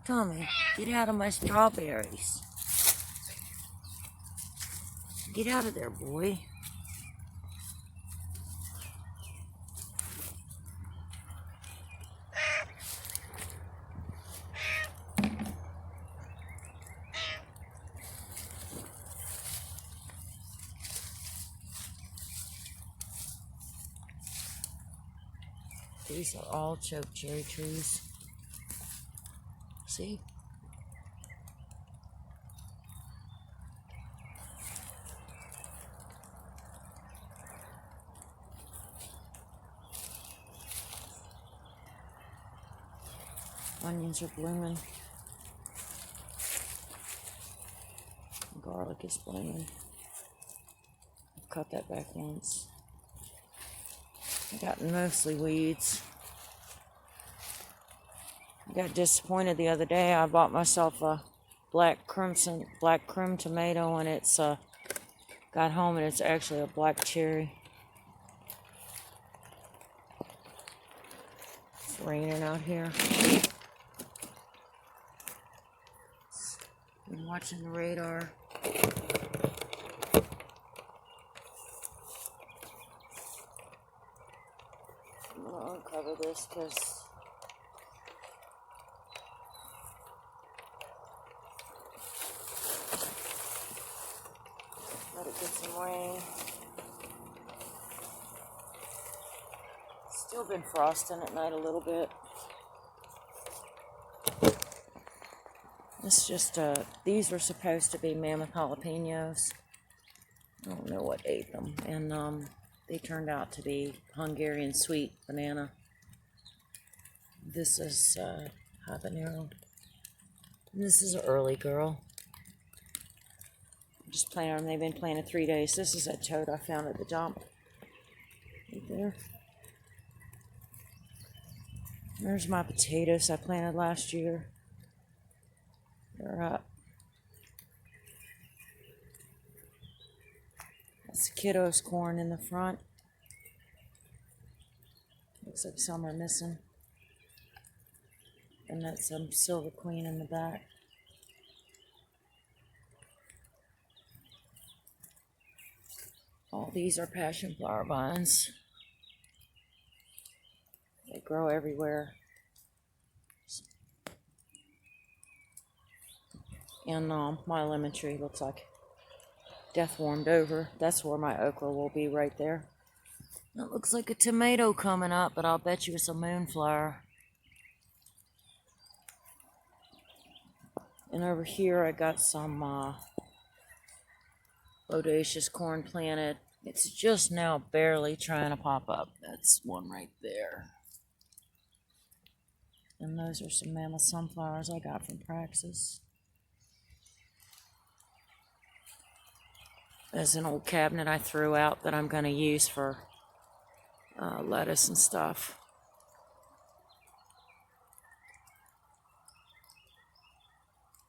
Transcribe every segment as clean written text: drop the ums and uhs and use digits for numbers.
Tommy, get out of my strawberries. Get out of there, boy. These are all choke cherry trees. See? Onions are blooming. Garlic is blooming. I've cut that back once. I got mostly weeds. I got disappointed the other day. I bought myself a black creme tomato, and it's got home and it's actually a black cherry. It's raining out here. I'm watching the radar. I'm gonna uncover this because let it get some rain. Still been frosting at night a little bit. It's just, these were supposed to be mammoth jalapenos. I don't know what ate them. And, they turned out to be Hungarian sweet banana. This is, habanero. And this is an early girl. I'm just planting them. They've been planted 3 days. This is a toad I found at the dump. Right there. There's my potatoes I planted last year. They're up. That's kiddo's corn in the front. Looks like some are missing. And that's some silver queen in the back. All these are passion flower vines. They grow everywhere. And my lemon tree looks like death warmed over. That's where my okra will be, right there. That looks like a tomato coming up, but I'll bet you it's a moonflower. And over here I got some bodacious corn planted. It's just now barely trying to pop up. That's one right there. And those are some mammoth sunflowers I got from Praxis. There's an old cabinet I threw out that I'm going to use for lettuce and stuff.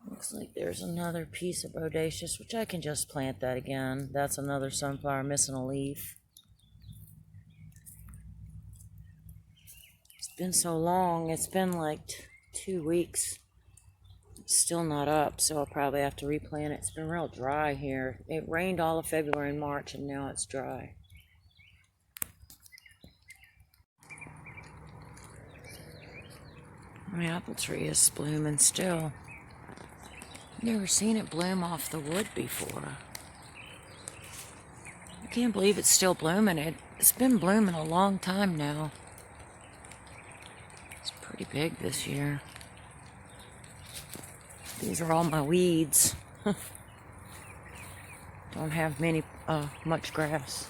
Looks like there's another piece of bodacious, which I can just plant that again. That's another sunflower missing a leaf. It's been so long. It's been like 2 weeks. It's still not up, so I'll probably have to replant it. It's been real dry here. It rained all of February and March, and now it's dry. My apple tree is blooming still. Never seen it bloom off the wood before. I can't believe it's still blooming. It's been blooming a long time now. It's pretty big this year. These are all my weeds. Don't have much grass.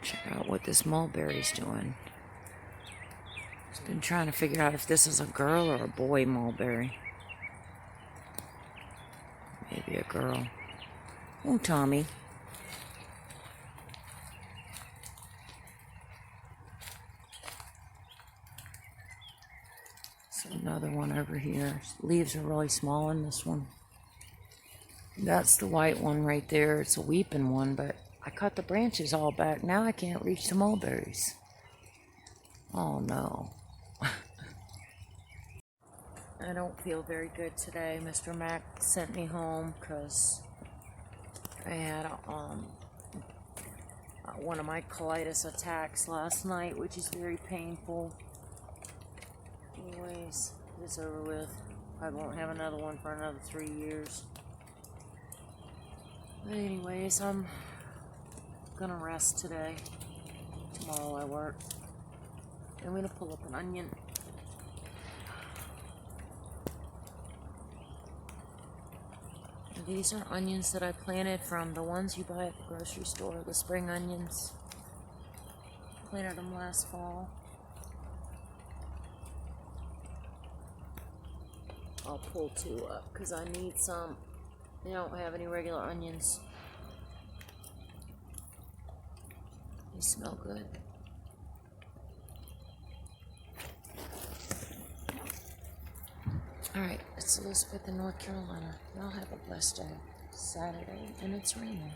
Check out what this mulberry's doing. I've been trying to figure out if this is a girl or a boy mulberry. Maybe a girl. Oh, Tommy. So another one over here. Leaves are really small in this one. That's the white one right there. It's a weeping one, but I cut the branches all back. Now I can't reach the mulberries. Oh no. I don't feel very good today. Mr. Mac sent me home because I had one of my colitis attacks last night, which is very painful. Anyways, it's over with. I won't have another one for another 3 years. But anyways, I'm gonna rest today. Tomorrow I work. I'm gonna pull up an onion. These are onions that I planted from the ones you buy at the grocery store, the spring onions. Planted them last fall. I'll pull 2 up because I need some. I don't have any regular onions. They smell good. Alright, it's Elizabeth in North Carolina. Y'all have a blessed day. Saturday, and it's raining.